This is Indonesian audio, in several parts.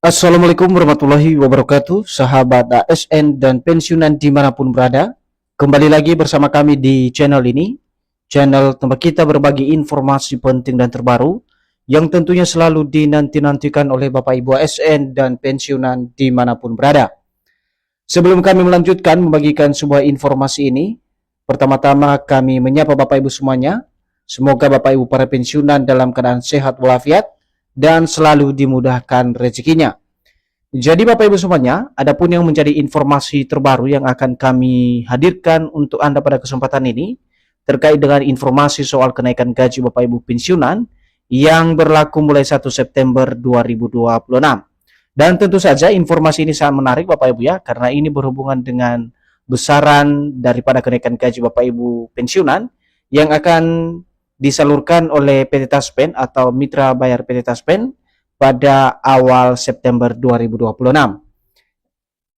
Assalamualaikum warahmatullahi wabarakatuh, sahabat ASN dan pensiunan dimanapun berada. Kembali lagi bersama kami di channel ini, channel tempat kita berbagi informasi penting dan terbaru yang tentunya selalu dinanti-nantikan oleh Bapak Ibu ASN dan pensiunan dimanapun berada. Sebelum kami melanjutkan membagikan sebuah informasi ini, pertama-tama kami menyapa Bapak Ibu semuanya. Semoga Bapak Ibu para pensiunan dalam keadaan sehat walafiat dan selalu dimudahkan rezekinya. Jadi Bapak Ibu semuanya, adapun yang menjadi informasi terbaru yang akan kami hadirkan untuk Anda pada kesempatan ini terkait dengan informasi soal kenaikan gaji Bapak Ibu pensiunan yang berlaku mulai 1 September 2026. Dan tentu saja informasi ini sangat menarik Bapak Ibu ya, karena ini berhubungan dengan besaran daripada kenaikan gaji Bapak Ibu pensiunan yang akan disalurkan oleh PT Taspen atau Mitra Bayar PT Taspen pada awal September 2026.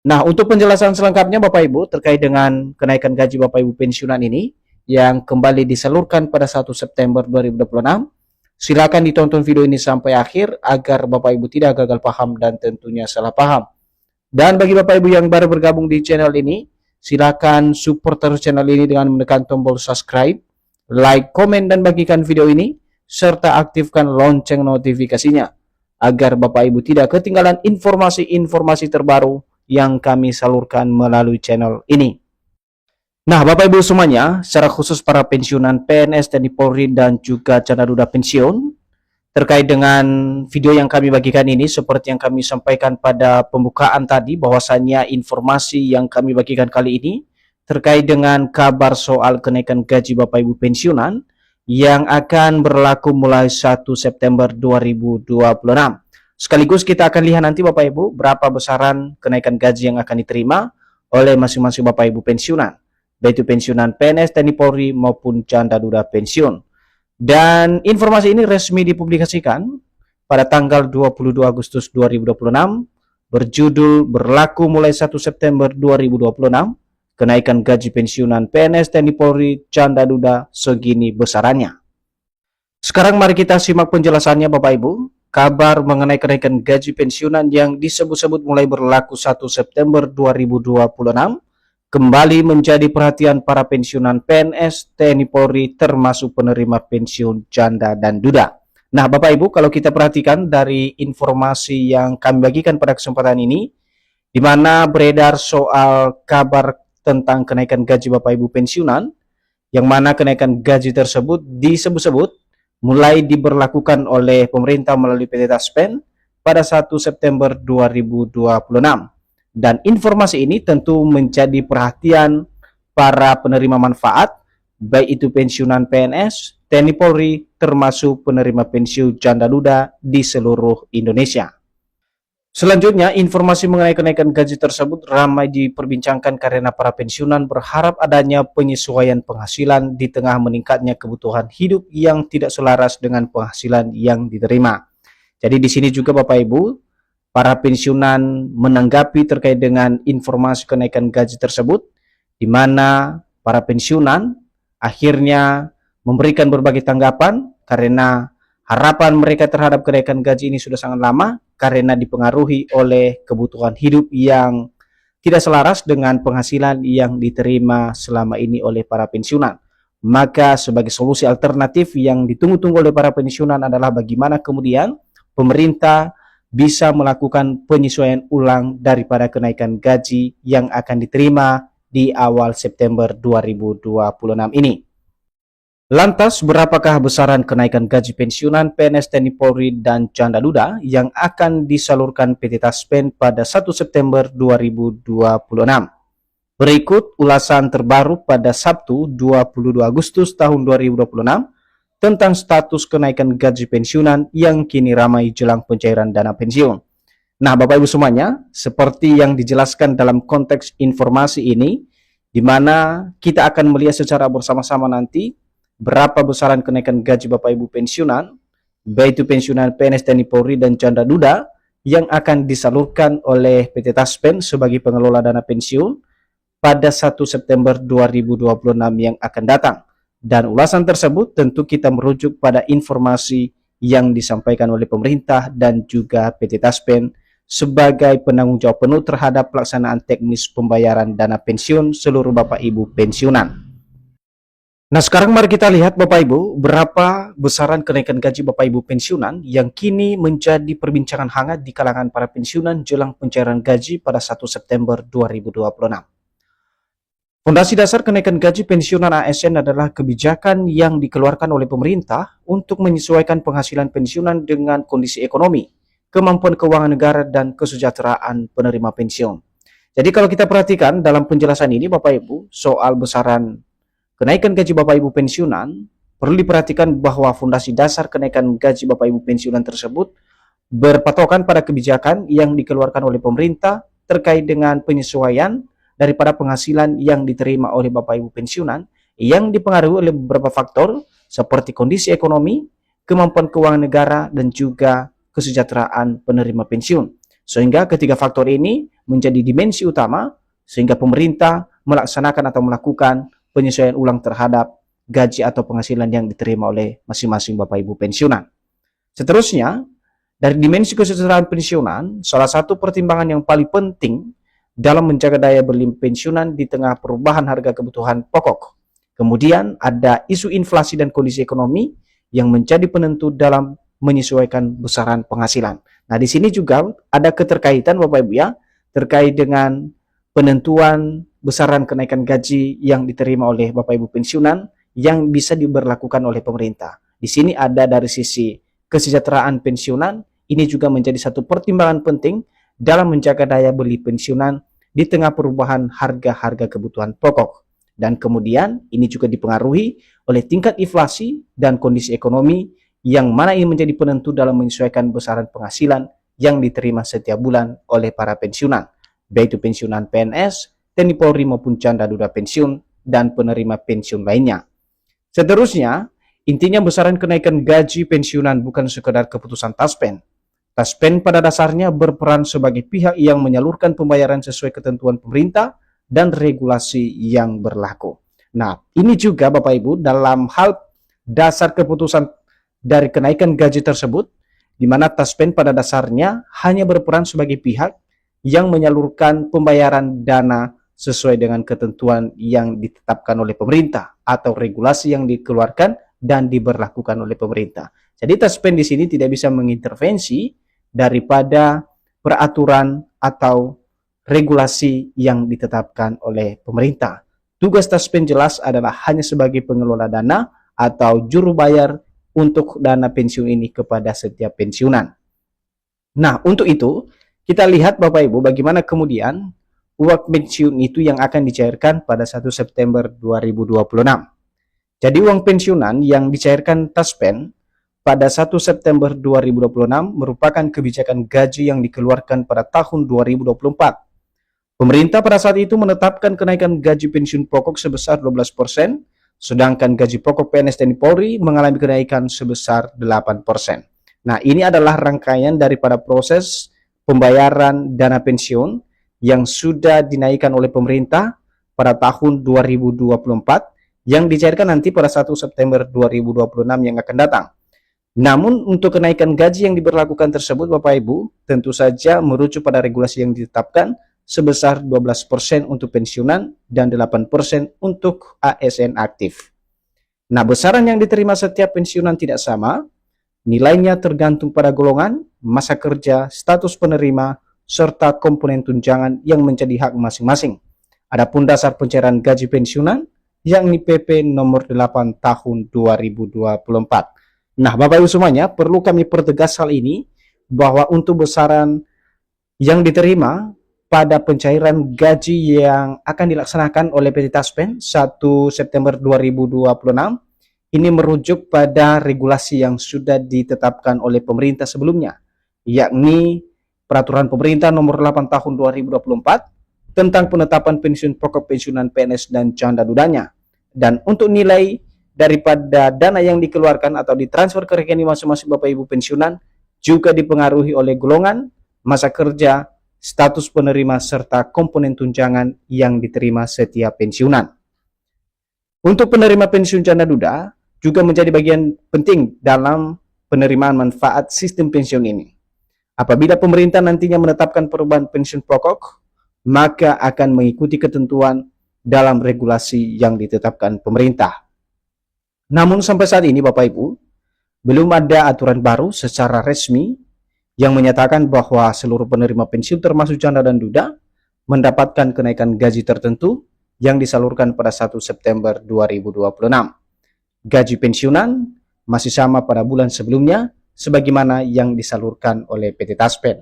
Nah, untuk penjelasan selengkapnya Bapak Ibu terkait dengan kenaikan gaji Bapak Ibu pensiunan ini yang kembali disalurkan pada 1 September 2026, silakan ditonton video ini sampai akhir agar Bapak Ibu tidak gagal paham dan tentunya salah paham. Dan bagi Bapak Ibu yang baru bergabung di channel ini, silakan support terus channel ini dengan menekan tombol subscribe, like, komen, dan bagikan video ini, serta aktifkan lonceng notifikasinya agar Bapak Ibu tidak ketinggalan informasi-informasi terbaru yang kami salurkan melalui channel ini. Nah, Bapak Ibu semuanya, secara khusus para pensiunan PNS, TNI Polri, dan juga Canda Duda Pensiun, terkait dengan video yang kami bagikan ini, seperti yang kami sampaikan pada pembukaan tadi, bahwasannya informasi yang kami bagikan kali ini terkait dengan kabar soal kenaikan gaji Bapak Ibu pensiunan yang akan berlaku mulai 1 September 2026. Sekaligus kita akan lihat nanti Bapak Ibu berapa besaran kenaikan gaji yang akan diterima oleh masing-masing Bapak Ibu pensiunan, baik itu pensiunan PNS, TNI Polri maupun Canda Duda Pensiun. Dan informasi ini resmi dipublikasikan pada tanggal 22 Agustus 2026 berjudul berlaku mulai 1 September 2026. Kenaikan gaji pensiunan PNS, TNI Polri, Canda Duda segini besarannya. Sekarang mari kita simak penjelasannya Bapak Ibu. Kabar mengenai kenaikan gaji pensiunan yang disebut-sebut mulai berlaku 1 September 2026 kembali menjadi perhatian para pensiunan PNS, TNI Polri termasuk penerima pensiun Canda dan Duda. Nah Bapak Ibu, kalau kita perhatikan dari informasi yang kami bagikan pada kesempatan ini, di mana beredar soal kabar tentang kenaikan gaji Bapak Ibu pensiunan, yang mana kenaikan gaji tersebut disebut-sebut mulai diberlakukan oleh pemerintah melalui PT Taspen pada 1 September 2026. Dan informasi ini tentu menjadi perhatian para penerima manfaat, baik itu pensiunan PNS, TNI Polri, termasuk penerima pensiun Canda Duda di seluruh Indonesia. Selanjutnya, informasi mengenai kenaikan gaji tersebut ramai diperbincangkan karena para pensiunan berharap adanya penyesuaian penghasilan di tengah meningkatnya kebutuhan hidup yang tidak selaras dengan penghasilan yang diterima. Jadi di sini juga Bapak Ibu, para pensiunan menanggapi terkait dengan informasi kenaikan gaji tersebut, di mana para pensiunan akhirnya memberikan berbagai tanggapan karena harapan mereka terhadap kenaikan gaji ini sudah sangat lama karena dipengaruhi oleh kebutuhan hidup yang tidak selaras dengan penghasilan yang diterima selama ini oleh para pensiunan. Maka sebagai solusi alternatif yang ditunggu-tunggu oleh para pensiunan adalah bagaimana kemudian pemerintah bisa melakukan penyesuaian ulang daripada kenaikan gaji yang akan diterima di awal September 2026 ini. Lantas, berapakah besaran kenaikan gaji pensiunan PNS, TNI Polri, dan Canda Duda yang akan disalurkan PT Taspen pada 1 September 2026? Berikut ulasan terbaru pada Sabtu 22 Agustus tahun 2026 tentang status kenaikan gaji pensiunan yang kini ramai jelang pencairan dana pensiun. Nah, Bapak Ibu semuanya, seperti yang dijelaskan dalam konteks informasi ini, di mana kita akan melihat secara bersama-sama nanti berapa besaran kenaikan gaji Bapak Ibu pensiunan, baik itu pensiunan PNS, TNI Polri, dan Canda Duda yang akan disalurkan oleh PT Taspen sebagai pengelola dana pensiun pada 1 September 2026 yang akan datang. Dan ulasan tersebut tentu kita merujuk pada informasi yang disampaikan oleh pemerintah dan juga PT Taspen sebagai penanggung jawab penuh terhadap pelaksanaan teknis pembayaran dana pensiun seluruh Bapak Ibu pensiunan. Nah, sekarang mari kita lihat Bapak Ibu, berapa besaran kenaikan gaji Bapak Ibu pensiunan yang kini menjadi perbincangan hangat di kalangan para pensiunan jelang pencairan gaji pada 1 September 2026. Fondasi dasar kenaikan gaji pensiunan ASN adalah kebijakan yang dikeluarkan oleh pemerintah untuk menyesuaikan penghasilan pensiunan dengan kondisi ekonomi, kemampuan keuangan negara, dan kesejahteraan penerima pensiun. Jadi kalau kita perhatikan dalam penjelasan ini Bapak Ibu, soal besaran kenaikan gaji Bapak Ibu pensiunan, perlu diperhatikan bahwa fondasi dasar kenaikan gaji Bapak Ibu pensiunan tersebut berpatokan pada kebijakan yang dikeluarkan oleh pemerintah terkait dengan penyesuaian daripada penghasilan yang diterima oleh Bapak Ibu pensiunan yang dipengaruhi oleh beberapa faktor seperti kondisi ekonomi, kemampuan keuangan negara, dan juga kesejahteraan penerima pensiun. Sehingga ketiga faktor ini menjadi dimensi utama sehingga pemerintah melaksanakan atau melakukan penyesuaian ulang terhadap gaji atau penghasilan yang diterima oleh masing-masing Bapak Ibu pensiunan. Seterusnya, dari dimensi kesejahteraan pensiunan, salah satu pertimbangan yang paling penting dalam menjaga daya beli pensiunan di tengah perubahan harga kebutuhan pokok. Kemudian ada isu inflasi dan kondisi ekonomi yang menjadi penentu dalam menyesuaikan besaran penghasilan. Nah, di sini juga ada keterkaitan Bapak Ibu ya, terkait dengan penentuan besaran kenaikan gaji yang diterima oleh Bapak Ibu pensiunan yang bisa diberlakukan oleh pemerintah. Di sini ada dari sisi kesejahteraan pensiunan, ini juga menjadi satu pertimbangan penting dalam menjaga daya beli pensiunan di tengah perubahan harga-harga kebutuhan pokok. Dan kemudian ini juga dipengaruhi oleh tingkat inflasi dan kondisi ekonomi yang mana ini menjadi penentu dalam menyesuaikan besaran penghasilan yang diterima setiap bulan oleh para pensiunan, baik itu pensiunan PNS, TNI Polri maupun janda duda pensiun, dan penerima pensiun lainnya. Seterusnya, intinya besaran kenaikan gaji pensiunan bukan sekedar keputusan Taspen. Taspen pada dasarnya berperan sebagai pihak yang menyalurkan pembayaran sesuai ketentuan pemerintah dan regulasi yang berlaku. Nah, ini juga Bapak Ibu dalam hal dasar keputusan dari kenaikan gaji tersebut, di mana Taspen pada dasarnya hanya berperan sebagai pihak yang menyalurkan pembayaran dana sesuai dengan ketentuan yang ditetapkan oleh pemerintah atau regulasi yang dikeluarkan dan diberlakukan oleh pemerintah. Jadi Taspen di sini tidak bisa mengintervensi daripada peraturan atau regulasi yang ditetapkan oleh pemerintah. Tugas Taspen jelas adalah hanya sebagai pengelola dana atau juru bayar untuk dana pensiun ini kepada setiap pensiunan. Nah, untuk itu kita lihat Bapak Ibu bagaimana kemudian uang pensiun itu yang akan dicairkan pada 1 September 2026. Jadi uang pensiunan yang dicairkan Taspen pada 1 September 2026 merupakan kebijakan gaji yang dikeluarkan pada tahun 2024. Pemerintah pada saat itu menetapkan kenaikan gaji pensiun pokok sebesar 12%, sedangkan gaji pokok PNS TNI Polri mengalami kenaikan sebesar 8%. Nah, ini adalah rangkaian daripada proses pembayaran dana pensiun yang sudah dinaikkan oleh pemerintah pada tahun 2024 yang dicairkan nanti pada 1 September 2026 yang akan datang. Namun untuk kenaikan gaji yang diberlakukan tersebut Bapak Ibu tentu saja merujuk pada regulasi yang ditetapkan sebesar 12% untuk pensiunan dan 8% untuk ASN aktif. Nah, besaran yang diterima setiap pensiunan tidak sama, nilainya tergantung pada golongan, masa kerja, status penerima, serta komponen tunjangan yang menjadi hak masing-masing. Adapun dasar pencairan gaji pensiunan yakni PP nomor 8 tahun 2024. Nah, Bapak Ibu semuanya, perlu kami pertegas hal ini bahwa untuk besaran yang diterima pada pencairan gaji yang akan dilaksanakan oleh PT Taspen 1 September 2026 ini merujuk pada regulasi yang sudah ditetapkan oleh pemerintah sebelumnya, yakni Peraturan Pemerintah Nomor 8 Tahun 2024 tentang penetapan pensiun pokok pensiunan PNS dan janda dudanya. Dan untuk nilai daripada dana yang dikeluarkan atau ditransfer ke rekening masing-masing Bapak Ibu pensiunan juga dipengaruhi oleh golongan, masa kerja, status penerima, serta komponen tunjangan yang diterima setiap pensiunan. Untuk penerima pensiun janda duda juga menjadi bagian penting dalam penerimaan manfaat sistem pensiun ini. Apabila pemerintah nantinya menetapkan perubahan pensiun pokok, maka akan mengikuti ketentuan dalam regulasi yang ditetapkan pemerintah. Namun sampai saat ini Bapak Ibu, belum ada aturan baru secara resmi yang menyatakan bahwa seluruh penerima pensiun termasuk janda dan duda mendapatkan kenaikan gaji tertentu yang disalurkan pada 1 September 2026. Gaji pensiunan masih sama pada bulan sebelumnya sebagaimana yang disalurkan oleh PT Taspen.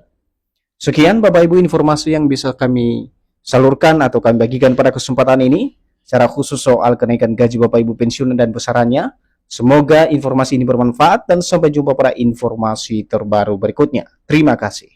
Sekian Bapak Ibu informasi yang bisa kami salurkan atau kami bagikan pada kesempatan ini secara khusus soal kenaikan gaji Bapak Ibu pensiunan dan besarannya. Semoga informasi ini bermanfaat dan sampai jumpa pada informasi terbaru berikutnya. Terima kasih.